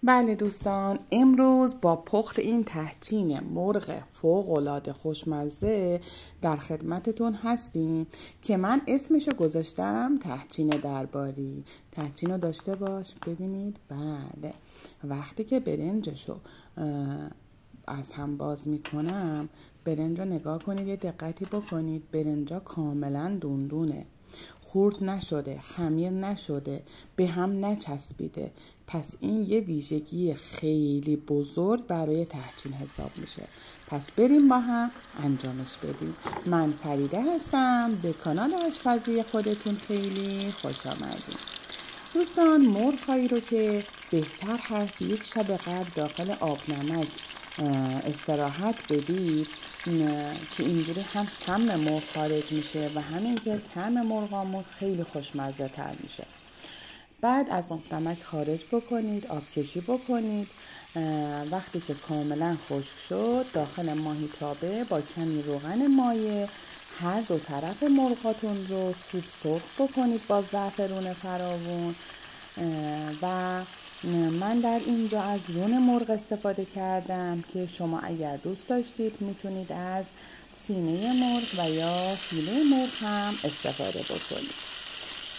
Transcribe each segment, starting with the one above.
بله دوستان، امروز با پخت این تحچین مرغ فوق‌العاده خوشمزه در خدمتتون هستیم که من اسمشو گذاشتم تحچین درباری. تحچین رو داشته باش. ببینید بله، وقتی که برنجشو از هم باز میکنم، برنج رو نگاه کنید، یه دقتی بکنید. برنجا کاملا دوندونه، خورد نشده، خمیر نشده، به هم نچسبیده. پس این یه ویژگی خیلی بزرگ برای تحچین حساب میشه. پس بریم با هم انجامش بدیم. من فریده هستم، به کانال آشپزی خودتون خیلی خوش آمدید. دوستان، مرغ‌هایی رو که بهتر هست یک شب قبل داخل آب نمک استراحت بدید که اینجوری هم سم مرغ خارج میشه و همین که طعم مرغامون خیلی خوشمزه تر میشه. بعد از آب نمک خارج بکنید، آب کشی بکنید. وقتی که کاملا خشک شد، داخل ماهیتابه با کمی روغن مایع هر دو طرف مرغاتون رو خوب سرخ بکنید با زعفرون فراوون. و من در اینجا از رون مرغ استفاده کردم که شما اگر دوست داشتید میتونید از سینه مرغ و یا فیله مرغ هم استفاده بکنید.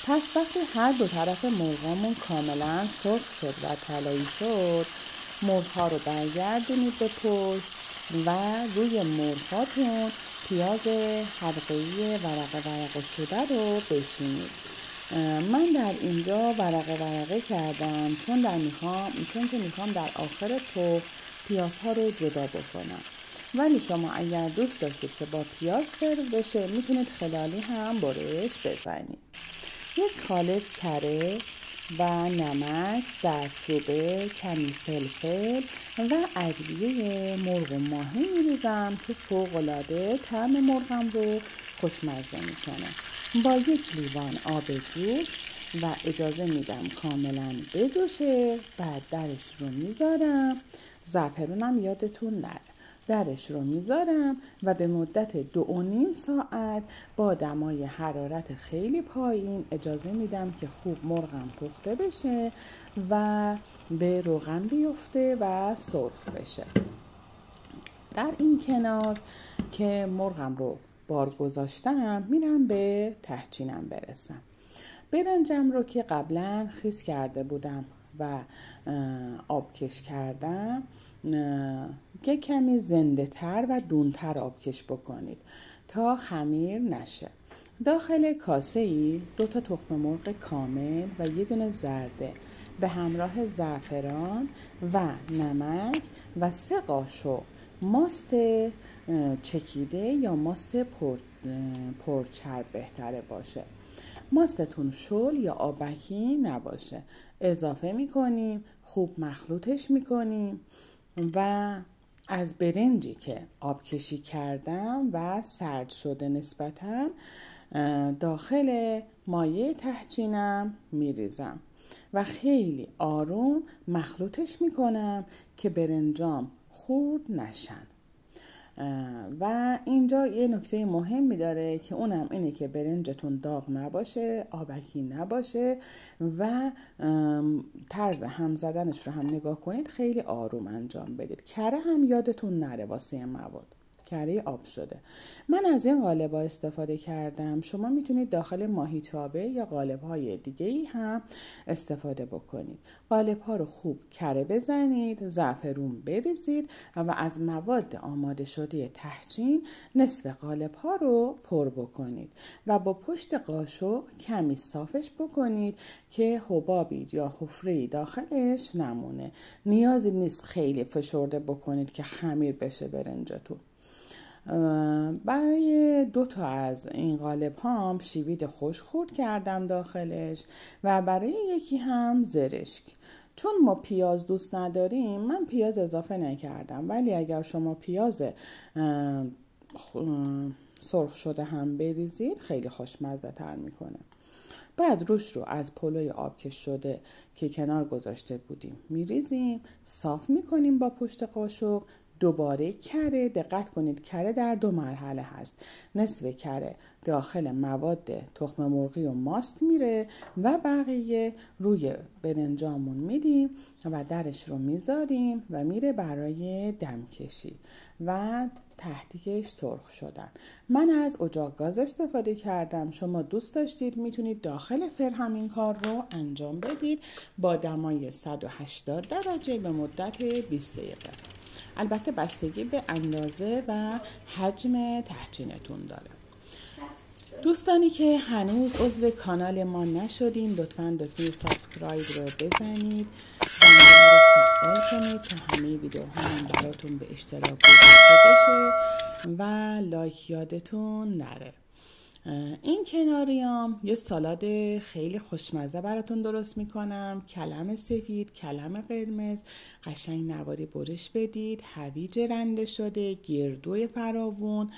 پس وقتی هر دو طرف مرغامون کاملا سرخ شد و طلایی شد، مرغ‌ها رو برگردونید به پشت و روی مرغاتون پیاز حلقه‌ای ورقه شده رو بچینید. من در اینجا ورقه کردم چون که میخوام در آخر پخت پیازها رو جدا بکنم. ولی شما اگر دوست داشتید که با پیاز سرو بشه، میتونید خلالی هم برش بزنید. یک قالب کره و نمک، زردچوبه، کمی فلفل و ادویه مرغ و ماهی میریزم که فوق‌العاده طعم مرغم رو خوشمزه میکنه. با یک لیوان آب جوش و اجازه میدم کاملا بجوشه. بعد درش رو میذارم، زعفرونم یادتون نره، درش رو میذارم و به مدت 2.5 ساعت با دمای حرارت خیلی پایین اجازه میدم که خوب مرغم پخته بشه و به روغن بیفته و سرخ بشه. در این کنار که مرغم رو بار گذاشتم، میرم به تحچینم برسم. برنجم رو که قبلا خیس کرده بودم و آبکش کردم، که کمی زنده تر و دونتر آبکش بکنید تا خمیر نشه. داخل کاسه ای 2 تخم مرغ کامل و 1 دونه زرده به همراه زعفران و نمک و 3 قاشق ماست چکیده یا ماست پرچرب بهتره باشه. ماستتون شل یا آبکی نباشه. اضافه میکنیم، خوب مخلوطش میکنیم و از برنجی که آب کشی کردم و سرد شده نسبتاً داخل مایع تحچینم میریزم و خیلی آروم مخلوطش میکنم که برنجام خورد نشن. و اینجا یه نکته مهمی داره که اونم اینه که برنجتون داغ نباشه، آبکی نباشه و طرز هم زدنش رو هم نگاه کنید، خیلی آروم انجام بدید. کره هم یادتون نره واسه مواد، کره آب شده. من از این قالب‌ها استفاده کردم. شما میتونید داخل ماهیتابه یا قالب‌های دیگه‌ای هم استفاده بکنید. قالب‌ها رو خوب کره بزنید، زعفرون بریزید و از مواد آماده شده تحچین نصف قالب‌ها رو پر بکنید و با پشت قاشق کمی صافش بکنید که حبابی یا حفره‌ای داخلش نمونه. نیازی نیست خیلی فشرده بکنید که خمیر بشه برنجتون. برای 2 تا از این قالب هم شیوید خوش خورد کردم داخلش و برای یکی هم زرشک. چون ما پیاز دوست نداریم من پیاز اضافه نکردم، ولی اگر شما پیاز سرخ شده هم بریزید خیلی خوشمزه تر میکنه. بعد روش رو از پلوی آبکش شده که کنار گذاشته بودیم میریزیم، صاف میکنیم با پشت قاشق، دوباره کره، دقت کنید کره در 2 مرحله هست. نصف کره داخل مواد تخم مرغی و ماست میره و بقیه روی برنجامون میدیم و درش رو میذاریم و میره برای دمکشی و تحتیکش سرخ شدن. من از اجاق گاز استفاده کردم. شما دوست داشتید میتونید داخل فرن همین کار رو انجام بدید با دمای 180 درجه به مدت 20 دقیقه. البته بستگی به اندازه و حجم تحچینتون داره. دوستانی که هنوز عضو کانال ما نشدین لطفاً دکمه سابسکرایب رو بزنید، زنگوله رو فعال کنید تا همه ویدیوهامون براتون به اشتراک گذاشته بشه و لایک یادتون نره. این کناریام یه سالاد خیلی خوشمزه براتون درست میکنم. کلم سفید، کلم قرمز، قشنگ نواری برش بدید، هویج رنده شده، گردوی فراوون،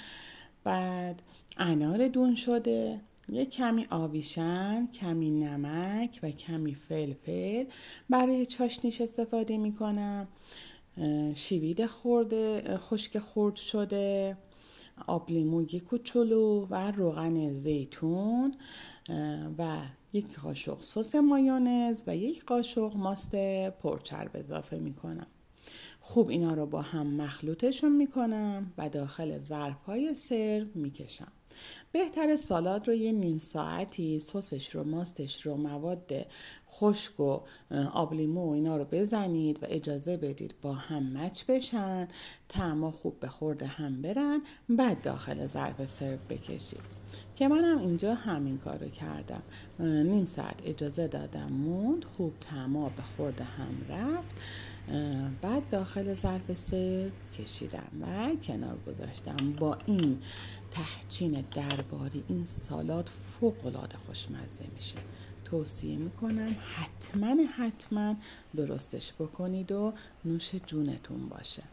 بعد انار دون شده، یه کمی آویشن، کمی نمک و کمی فلفل برای چاشنیش استفاده میکنم. شوید خورده خشک خرد شده، آب لیمو 1 کوچولو و روغن زیتون و 1 قاشق سس مایونز و 1 قاشق ماست پرچرب اضافه میکنم. خوب اینا رو با هم مخلوطشون میکنم و داخل ظرف‌های سرو میکشم. بهتر سالاد رو یه نیم ساعتی سسش رو، ماستش رو، مواد خشک و آب لیمو اینا رو بزنید و اجازه بدید با هم مچ بشن، طعما خوب به خورد هم برن، بعد داخل ظرف سرو بکشید. که منم اینجا همین کار رو کردم. نیم ساعت اجازه دادم موند، خوب طعما به خورد هم رفت، بعد داخل ظرف سرو کشیدم و کنار گذاشتم. با این تحچین درباری این سالاد فوق‌العاده خوشمزه میشه. توصیه میکنم حتما درستش بکنید و نوش جونتون باشه.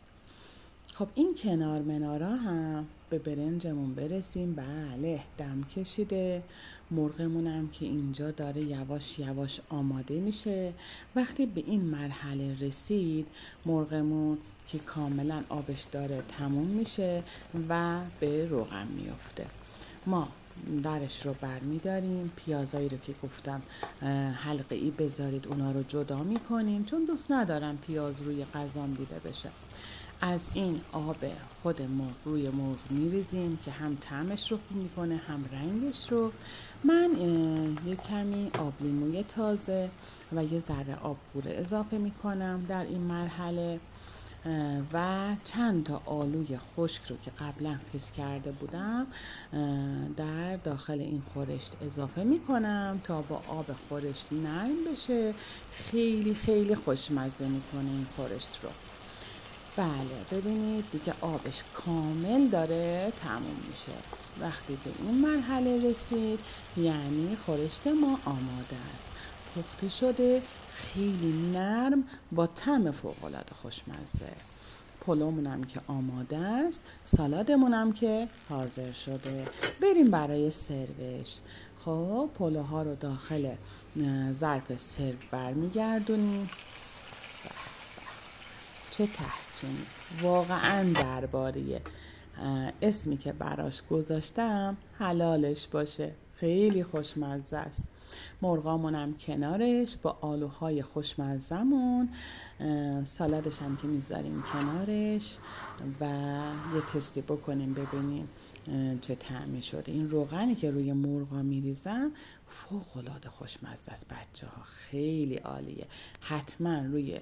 خب این کنار منارا هم به برنجمون برسیم. بله دم کشیده، مرغمون هم که اینجا داره یواش یواش آماده میشه. وقتی به این مرحله رسید مرغمون که کاملا آبش داره تموم میشه و به روغن میفته. ما درش رو برمیداریم، پیازایی رو که گفتم حلقه ای بذارید اونا رو جدا میکنیم چون دوست ندارم پیاز روی غذام دیده بشه. از این آب خود مرغ روی مرغ میریزیم که هم طعمش رو خوب میکنه هم رنگش رو. من یه کمی آب لیموی تازه و یه ذره آب قوره اضافه میکنم در این مرحله و چند تا آلوی خشک رو که قبلا خیس کرده بودم در داخل این خورشت اضافه میکنم تا با آب خورشت نرم بشه. خیلی خوشمزه میکنه این خورشت رو. بله ببینید دیگه آبش کامل داره تموم میشه. وقتی به این مرحله رسید یعنی خورشت ما آماده است، پخته شده، خیلی نرم با طعم فوق‌العاده خوشمزه. پلومونم که آماده است، سالادمونم که حاضر شده. بریم برای سروش. خب پلوها رو داخل ظرف سرو برمیگردونیم. چه تحچینی، واقعا درباریه. اسمی که براش گذاشتم حلالش باشه، خیلی خوشمزه است. مرغامونم کنارش با آلوهای خوشمزمون، سالادش هم که میذاریم کنارش و یه تستی بکنیم ببینیم چه طعمی شده. این روغنی که روی مرغا میریزم فوق‌العاده خوشمزه است بچه ها، خیلی عالیه. حتما روی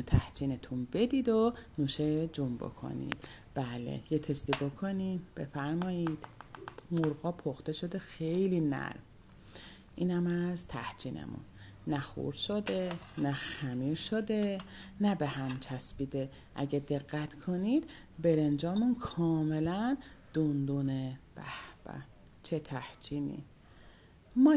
تحچینتون بدید و نوش جون بکنید. بله یه تستی بکنیم، بفرمایید. مرغا پخته شده خیلی نرم. اینم از تحچینمون، نه خورد شده نه خمیر شده نه به هم چسبیده. اگه دقت کنید برنجامون کاملا دندونه. به به چه تحچینی. ما